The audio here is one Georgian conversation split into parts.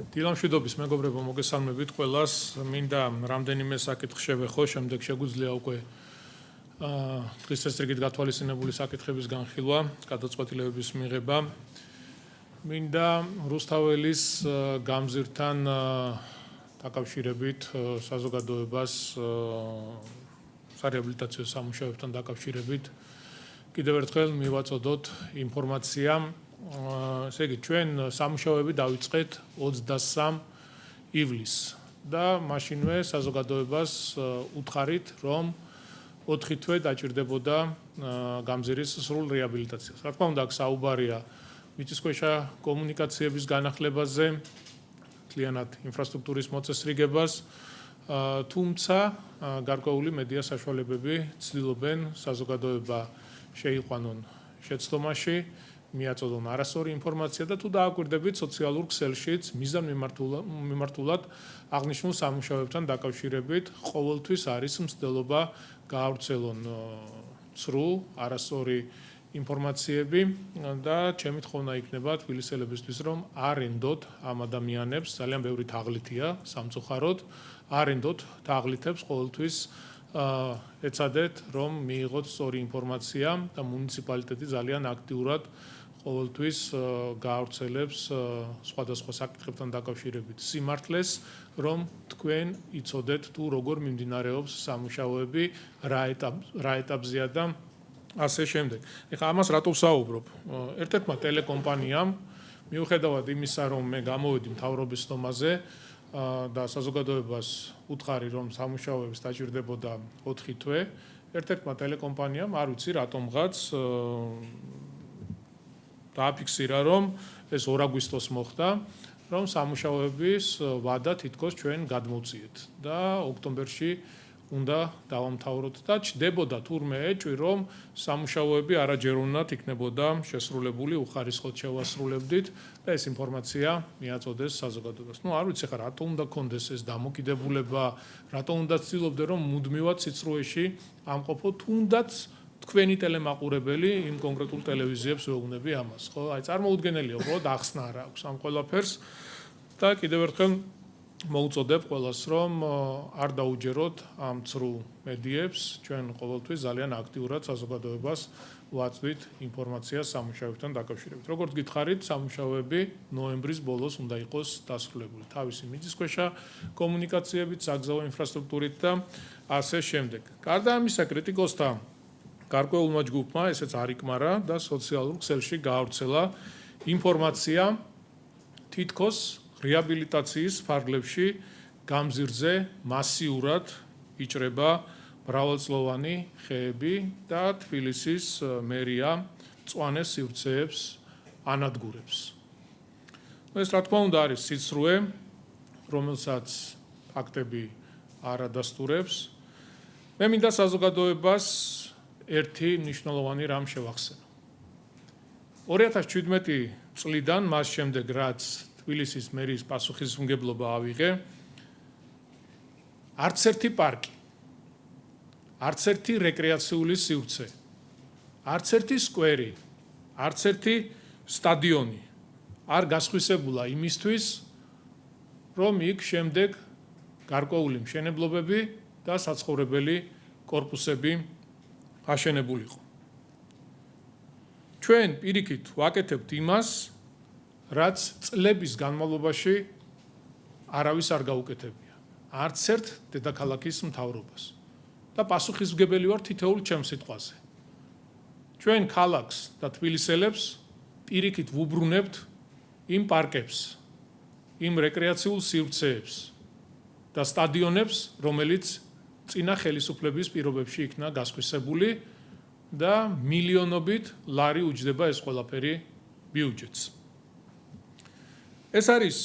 დილამშვიდობის მეგობრებო, მოგესალმებით ყველას. მინდა რამდენიმე საკითხი შევეხო, შემდეგ შეგვიძლია უკვე დღის წესრიგით გათვალისწინებული საკითხების განხილვა, გადაწყვეტილებების მიღება. მინდა რუსთაველის გამზირთან დაკავშირებით საზოგადოებას სარეაბილიტაციო სამუშაოებთან დაკავშირებით კიდევ ერთხელ მივაწოდოთ ინფორმაცია. ესე იგი, ჩვენ სამუშაოები დავიწყეთ 23 ივლისს და მაშინვე საზოგადოებას უთხარით, რომ 4 თვე დაჭირდებოდა გამზირის სრულ რეაბილიტაციას. რა თქმა უნდა, აქ საუბარია მიწისქვეშა კომუნიკაციების განახლებაზე, მთლიანად ინფრასტრუქტურის მოწესრიგებას, თუმცა გარკვეული მედია საშუალებები ცდილობენ საზოგადოება შეიყვანონ შეცდომაში, მიაწოდონ არასწორი ინფორმაცია და თუ დააკვირდებით სოციალურ ქსელშიც მიზანმიმართულად აღნიშნულ სამუშაოებთან დაკავშირებით ყოველთვის არის მცდელობა გაავრცელონ ცრუ არასწორი ინფორმაციები და ჩემი თხოვნა იქნება თბილისელებისთვის, რომ არ ენდოთ ამ ადამიანებს, ძალიან ბევრი თაღლითია სამწუხაროდ, არ ენდოთ თაღლითებს ყოველთვის ეცადეთ, რომ მიიღოთ სწორი ინფორმაცია და მუნიციპალიტეტი ძალიან აქტიურად ყოველთვის გაავრცელებს სხვადასხვა საკითხებთან დაკავშირებით სიმართლეს, რომ თქვენ იცოდეთ თუ როგორ მიმდინარეობს სამუშაოები, რა ეტაპზეა და ასე შემდეგ. ეხლა ამას რატო ვსაუბრობ? ერთ-ერთმა ტელეკომპანიამ მიუხედავად იმისა, რომ მე გამოვედი მთავრობის სტომაზე და საზოგადოებას უთხარი, რომ სამუშაოებს დაჭირდებოდა 4 თვე, ერთ-ერთმა ტელეკომპანიამ, არ ვიცი რატომღაც დააფიქსირა, რომ ეს 2 აგვისტოს მოხდა, რომ სამუშაოების ვადა თითქოს ჩვენ გადმოვწიეთ და ოქტომბერში უნდა დავამთავროთ და ჩდებოდა თურმე ეჭვი, რომ სამუშაოები არაჯეროვნად იქნებოდა შესრულებული, უხარისხოდ შევასრულებდით და ეს ინფორმაცია მიაწოდეს საზოგადოებას. არ ვიცი ხა რატო უნდა კონდეს ეს დამოკიდებულება, რატო უნდა ცდილობდე, რომ მუდმივად სიცრუეში ამყოფო, თუნდაც თქვენი ტელემაყურებელი იმ კონკრეტულ ტელევიზიებს ვეუბნები ამას, ხო? აი წარმოუდგენელია, უბრალოდ ახსნა არ აქვს ამ ყველაფერს და კიდევ ერთხელ მოუწოდებ ყველას, რომ არ დაუჯეროთ ამ ცრუ მედიებს, ჩვენ ყოველთვის ძალიან აქტიურად საზოგადოებას ვაწვდით ინფორმაციას სამუშაოებთან დაკავშირებით. როგორც გითხარით, სამუშაოები ნოემბრის ბოლოს უნდა იყოს დასრულებული. თავისი მიწისქვეშა კომუნიკაციებით, საგზაო ინფრასტრუქტურით და ასე შემდეგ. გარდა ამისა, კრიტიკოსთა გარკვეულმა ჯგუფმა ესეც არ იკმარა და სოციალურ ქსელში გაავრცელა ინფორმაცია თითქოს რეაბილიტაციის ფარგლებში გამზირზე მასიურად იჭრება მრავალწლოვანი ხეები და თბილისის მერია მწვანე სივრცეებს ანადგურებს. ეს რა თქმა უნდა არის სიცრუე, რომელსაც ფაქტები არ ადასტურებს. მე მინდა საზოგადოებას ერთი მნიშვნელოვანი რამ შევახსენო. 2017 წლიდან მას შემდეგ, რაც თბილისის მერის პასუხისმგებლობა ავიღე, არც ერთი პარკი, არც ერთი რეკრეაციული სივრცე, არც ერთი სკვერი, არც ერთი სტადიონი არ გასხვისებულა იმისთვის, რომ იქ შემდეგ გარკვეული მშენებლობები და საცხოვრებელი კორპუსები აშენებულიყო. ჩვენ პირიქით ვაკეთებთ იმას, რაც წლების განმავლობაში არავის არ გაუკეთებია. არც ერთ დედაქალაქის მთავრობას. და პასუხისმგებელი ვარ თითოეულ ჩემს სიტყვაზე. ჩვენ ქალაქს და თბილისელებს პირიქით ვუბრუნებთ იმ პარკებს, იმ რეკრეაციულ სივრცეებს და სტადიონებს, რომელიც წინა ხელისუფლების პირობებში იქნა გასხვისებული და მილიონობით ლარი უჯდება ეს ყველაფერი ბიუჯეტს. ეს არის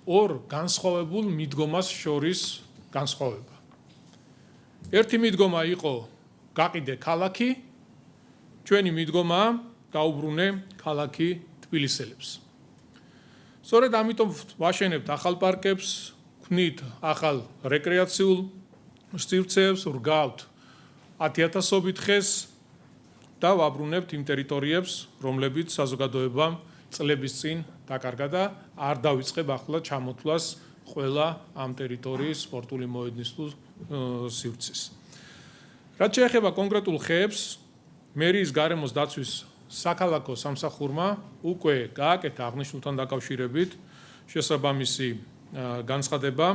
ორ განსხვავებულ მიდგომას შორის განსხვავება. ერთი მიდგომა იყო გაყიდე ქალაქი, ჩვენი მიდგომაა დაუბრუნე ქალაქი თბილისელებს. სწორედ ამიტომ ვაშენებთ ახალ პარკებს, ვქნით ახალ რეკრეაციულ სივრცეებს, ვრგავთ 10,000-ობით ხეს და ვაბრუნებთ იმ ტერიტორიებს, რომლებიც საზოგადოებამ წლების წინ დაკარგა და არ დავიწყებ ახლა ჩამოთვლას ყველა ამ ტერიტორიის სპორტული მოედნის თუ სივრცის. რაც შეეხება კონკრეტულ ხეებს, მერიის გარემოს დაცვის საქალაქო სამსახურმა უკვე გააკეთა აღნიშნულთან დაკავშირებით შესაბამისი განცხადება,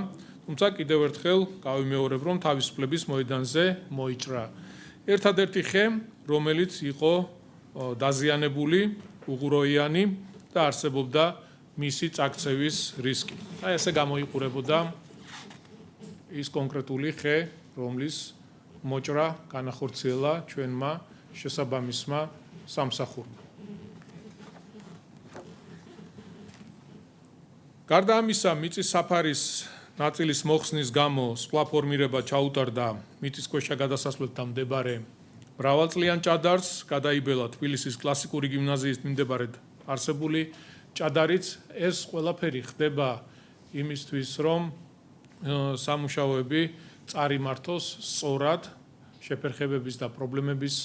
თუმცა კიდევ ერთხელ გავიმეორებ, რომ თავისუფლების მოედანზე მოიჭრა ერთადერთი ხე, რომელიც იყო დაზიანებული, უღუროიანი და არსებობდა მისი წაქცევის რისკი. აი ესე გამოიყურებოდა ის კონკრეტული ხე, რომლის მოჭრა განახორციელა ჩვენმა შესაბამისმა სამსახურმა. გარდა ამისა, მიწის საფარის ნაწილის მოხსნის გამო სხვა ფორმირება ჩაუტარდა მიწისქვეშა გადასასვლელთან მდებარე მრავალწლიან ჭადარს, გადაიბელა თბილისის კლასიკური გიმნაზიის მიმდებარედ არსებული ჭადარიც. ეს ყველაფერი ხდება იმისთვის, რომ სამუშაოები წარიმართოს სწორად შეფერხებების და პრობლემების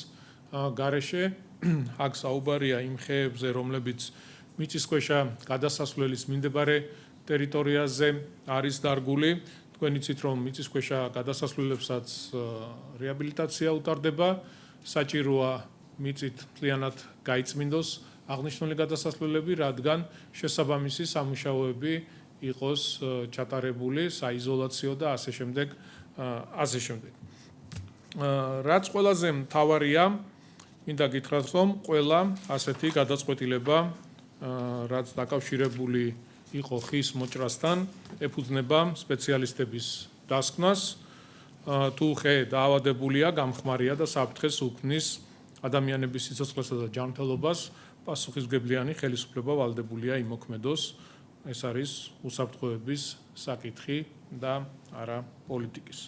გარეშე. აქ საუბარია იმ ხეებზე, რომლებიც მიწისქვეშა გადასასვლელის მიმდებარე ტერიტორიაზე არის დარგული. თქვენ იცით, რომ მიწისქვეშა გადასასვლელებსაც რეაბილიტაცია უტარდება, საჭიროა მიწით მთლიანად გაიწმინდოს აღნიშნული გადასასვლელები, რადგან შესაბამისი სამუშაოები იყოს ჩატარებული, საიზოლაციო და ასე შემდეგ. რაც ყველაზე მთავარია, მინდა გითხრათ, რომ ყველა ასეთი გადაწყვეტილება, რაც დაკავშირებული იყო ხის მოჭრასთან, ეფუძნება სპეციალისტების დასკვნას. თუ ხე დაავადებულია, გამხმარია და საფრთხეს უქმნის ადამიანების სიცოცხლესა და ჯანმრთელობას, პასუხისმგებლიანი ხელისუფლება ვალდებულია იმოქმედოს. ეს არის უსაფრთხოების საკითხი და არა პოლიტიკის.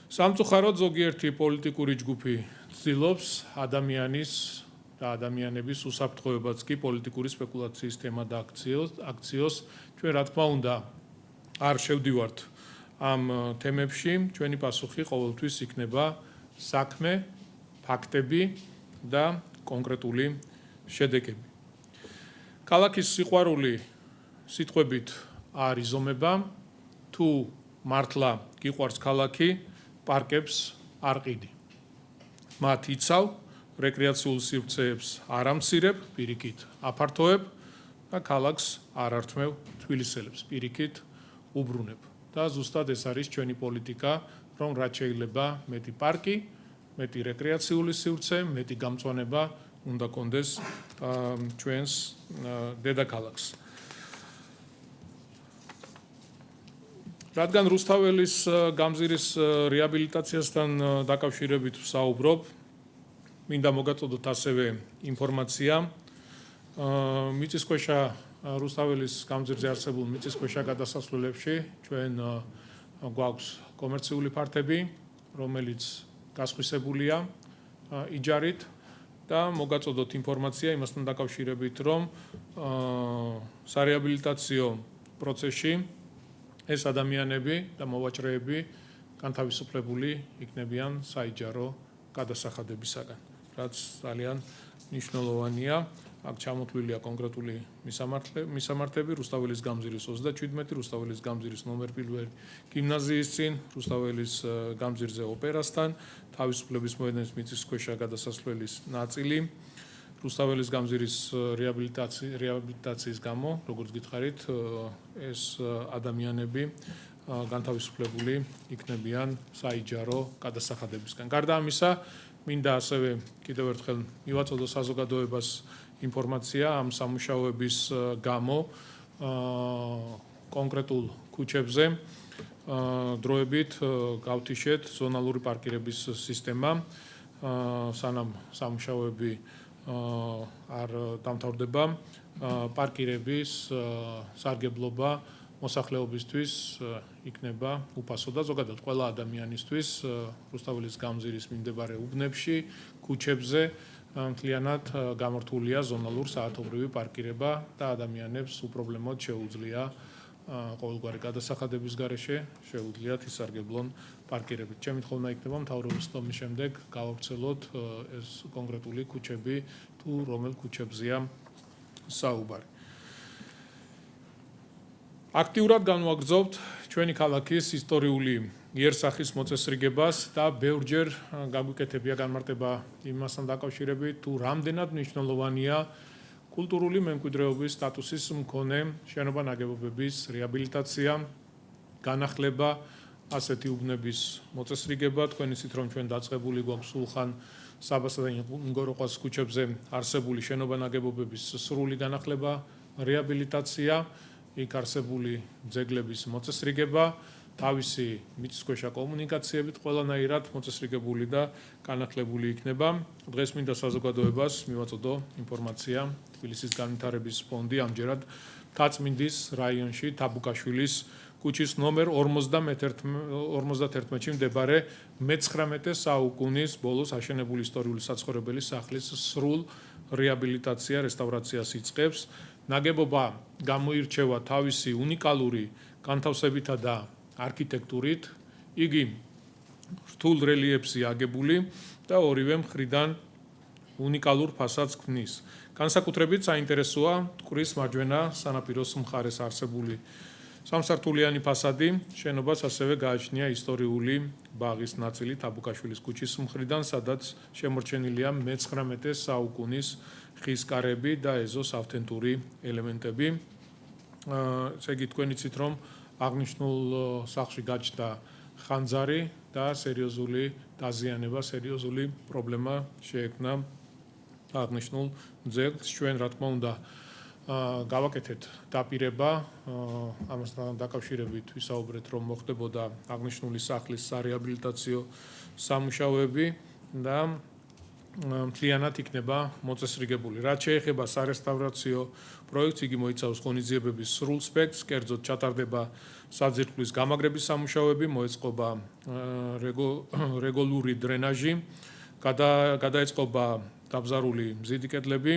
სამწუხაროდ ზოგიერთი პოლიტიკური ჯგუფი ცდილობს ადამიანის და ადამიანების უსაფრთხოებაც კი პოლიტიკური სპეკულაციის თემა და აქციოს. ჩვენ რა თქმა უნდა არ შევდივართ ამ თემებში, ჩვენი პასუხი ყოველთვის იქნება საქმე, ფაქტები და კონკრეტული შედეგები. ქალაქის სიყვარული სიტყვებით არ იზომება, თუ მართლა გიყვარს ქალაქი, პარკებს არ ყიდი. მათ იცავ, რეკრეაციულ სივრცეებს არ ამცირებ, პირიქით აფართოებ და ქალაქს არ ართმევ თბილისელებს, პირიქით უბრუნებ. და ზუსტად ეს არის ჩვენი პოლიტიკა, რომ რაც შეიძლება მეტი პარკი, მეტი რეკრეაციული სივრცე, მეტი გამწვანება უნდა კონდეს ჩვენს დედაქალაქს. რადგან რუსთაველის გამზირის რეაბილიტაციასთან დაკავშირებით ვსაუბრობ, მინდა მოგაწოდოთ ასევე ინფორმაცია. მიწისქვეშა რუსთაველის გამზირზე არსებულ მიწისქვეშა გადასასვლელებში ჩვენ გვაქვს კომერციული ფართები, რომელიც გასხვისებულია იჯარით და მოგაწოდოთ ინფორმაცია იმასთან დაკავშირებით, რომ სარეაბილიტაციო პროცესში ეს ადამიანები და მოვაჭრეები განთავისუფლებული იქნებიან საიჯარო გადასახადებისაგან, რაც ძალიან მნიშვნელოვანია. აქ ჩამოთვლილია კონკრეტული მისამართები რუსთაველის გამზირის 37, რუსთაველის გამზირის ნომერ 1 გიმნაზიის წინ, რუსთაველის გამზირზე ოპერასთან, თავისუფლების მოედნის მიწისქვეშა გადასასვლელის ნაწილი, რუსთაველის გამზირის რეაბილიტაციის გამო, როგორც გითხარით, ეს ადამიანები განთავისუფლებული იქნებიან საიჯარო გადასახადებისგან. გარდა ამისა, მინდა ასევე კიდევ ერთხელ მივაწოდო საზოგადოებას ინფორმაცია ამ სამუშაოების გამო კონკრეტულ ქუჩებზე დროებით გავთიშეთ ზონალური პარკირების სისტემა, სანამ სამუშაოები არ დამთავრდება, პარკირების სარგებლობა მოსახლეობისთვის იქნება უფასო და ზოგადად ყველა ადამიანისთვის რუსთაველის გამზირის მიმდებარე უბნებში, ქუჩებზე მთლიანად გამართულია ზონალურ საათობრივი პარკირება და ადამიანებს უპრობლემოდ შეუძლია ყოველგვარი გადასახადების გარეშე შეუძლიათ ისარგებლონ პარკირებით. ჩემი თხოვნა იქნება მთავრობის თომის შემდეგ გავავრცელოთ ეს კონკრეტული ქუჩები თუ რომელ ქუჩებზეა საუბარი. აქტიურად განვაგრძობთ ჩვენი ქალაქის ისტორიული იერსახის მოწესრიგებას და ბევრჯერ გაგვიკეთებია განმარტება იმასთან დაკავშირებით, თუ რამდენად მნიშვნელოვანია კულტურული მემკვიდრეობის სტატუსის მქონე შენობა-ნაგებობების რეაბილიტაცია, განახლება, ასეთი უბნების მოწესრიგება. თქვენ იცით, რომ ჩვენ დაწყებული გვაქვს სულხან საბასა და ინგოროყვას ქუჩებზე არსებული შენობა-ნაგებობების სრული განახლება, რეაბილიტაცია, იქ არსებული ძეგლების მოწესრიგება, თავისი მიწისქვეშა კომუნიკაციებით ყველანაირად მოწესრიგებული და განახლებული იქნება. დღეს მინდა საზოგადოებას მივაწოდო ინფორმაცია თბილისის განვითარების ფონდი ამჯერად მთაწმინდის რაიონში თაბუკაშვილის ქუჩის ნომერ 51-ში მდებარე მე-19 საუკუნის ბოლოს აშენებული ისტორიული საცხოვრებელი სახლის სრულ რეაბილიტაცია, რესტავრაციას იწყებს. ნაგებობა გამოირჩევა თავისი უნიკალური განთავსებითა და არქიტექტურით. იგი რთულ რელიეფზე აგებული და ორივე მხრიდან უნიკალურ ფასადს ქმნის. განსაკუთრებით საინტერესოა მტკვრის მარჯვენა სანაპიროს მხარეს არსებული სამსართულიანი ფასადი. შენობას ასევე გააჩნია ისტორიული ბაღის ნაწილი თაბუკაშვილის ქუჩის მხრიდან, სადაც შემორჩენილია მე-19 საუკუნის ხის კარები და ეზოს ავთენტური ელემენტები. ესე იგი, თქვენ იცით, რომ აღნიშნულ სახლში გაჩნდა ხანძარი და სერიოზული დაზიანება, სერიოზული პრობლემა შეექმნა აღნიშნულ ძეგლს. ჩვენ რა თქმა უნდა გავაკეთეთ დაპირება ამასთან დაკავშირებით, ვისაუბრეთ, რომ მოხდებოდა აღნიშნული სახლის სარეაბილიტაციო სამუშაოები და მთლიანად იქნება მოწესრიგებული. რაც შეეხება სარესტავრაციო პროექტს, იგი მოიცავს ღონისძიებების სრულ სპექტრს, კერძოდ ჩატარდება საძირკვლის გამაგრების სამუშაოები, მოეწყობა რეგულარული დრენაჟი, გადაეწყობა დაბზარული მზიდი კედლები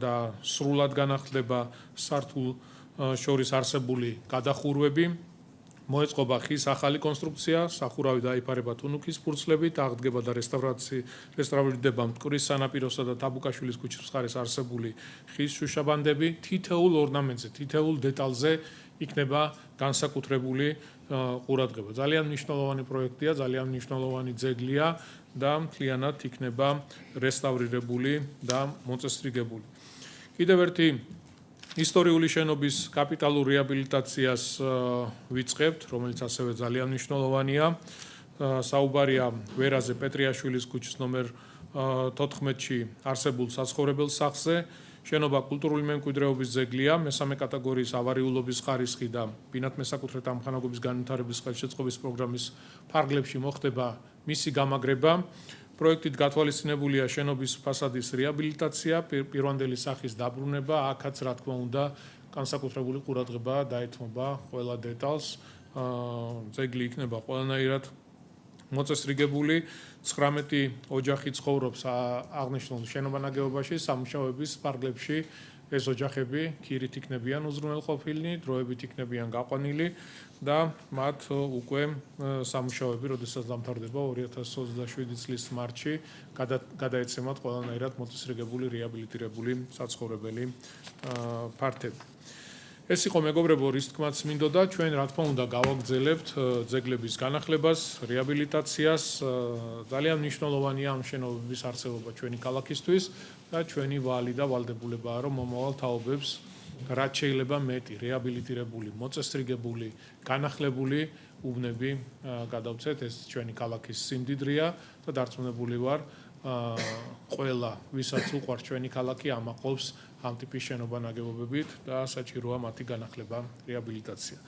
და სრულად განახლდება სართულ შორის არსებული გადახურვები. მოეწყობა ხის ახალი კონსტრუქცია, სახურავი დაიფარება თუნუქის ფურცლებით, აღდგება და რესტავრირდება მტკვრის სანაპიროსა და თაბუკაშვილის ქუჩის მხარეს არსებული ხის შუშაბანდები. თითოეულ ორნამენტზე, თითოეულ დეტალზე იქნება განსაკუთრებული ყურადღება. ძალიან მნიშვნელოვანი პროექტია, ძალიან მნიშვნელოვანი ძეგლია და მთლიანად იქნება რესტავრირებული და მოწესრიგებული. კიდევ ერთი ისტორიული შენობის კაპიტალურ რეაბილიტაციას ვიწყებთ, რომელიც ასევე ძალიან მნიშვნელოვანია. საუბარია ვერაზე პეტრიაშვილის ქუჩის ნომერ 14-ში არსებულ საცხოვრებელ სახლზე. შენობა კულტურული მემკვიდრეობის ძეგლია, მესამე კატეგორიის ავარიულობის ხარისხი და ბინათ მესაკუთრეთა ამხანაგობის განვითარების ხელშეწყობის პროგრამის ფარგლებში მოხდება მისი გამაგრება. პროექტით გათვალისწინებულია შენობის ფასადის რეაბილიტაცია, პირვანდელი სახის დაბრუნება, აქაც რა თქმა უნდა განსაკუთრებული ყურადღება დაეთმობა ყველა დეტალს. ძეგლი იქნება ყველანაირად მოწესრიგებული. 19 ოჯახი ცხოვრობს აღნიშნულ შენობა-ნაგებობაში, სამუშაოების ფარგლებში ეს ოჯახები ქირით იქნებიან უზრუნველყოფილნი, დროებით იქნებიან გაყვანილი და მათ უკვე სამუშაოები, როდესაც დამთავრდება 2027 წლის მარტში, გადაეცემათ ყველანაირად მოწესრიგებული, რეაბილიტირებული საცხოვრებელი ფართები. ეს იყო მეგობრებო, რის თქმაც მინდოდა, ჩვენ რა თქმა უნდა გავაგრძელებთ ძეგლების განახლებას, რეაბილიტაციას. ძალიან მნიშვნელოვანია ამ შენობების არსებობა ჩვენი ქალაქისთვის და ჩვენი ვალი და ვალდებულებაა, რომ მომავალ თაობებს რაც შეიძლება მეტი რეაბილიტირებული, მოწესრიგებული, განახლებული უბნები გადავცეთ. ეს ჩვენი ქალაქის სიმდიდრეა და დარწმუნებული ვარ, ყველა ვისაც უყვარს ჩვენი ქალაქი ამაყობს ამ ტიპის შენობა-ნაგებობებით და საჭიროა მათი განახლება, რეაბილიტაცია.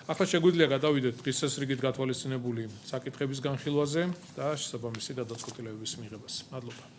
ახლა შეგვიძლია გადავიდეთ დღის წესრიგით გათვალისწინებული საკითხების განხილვაზე და შესაბამისი გადაწყვეტილებების მიღებას. მადლობა.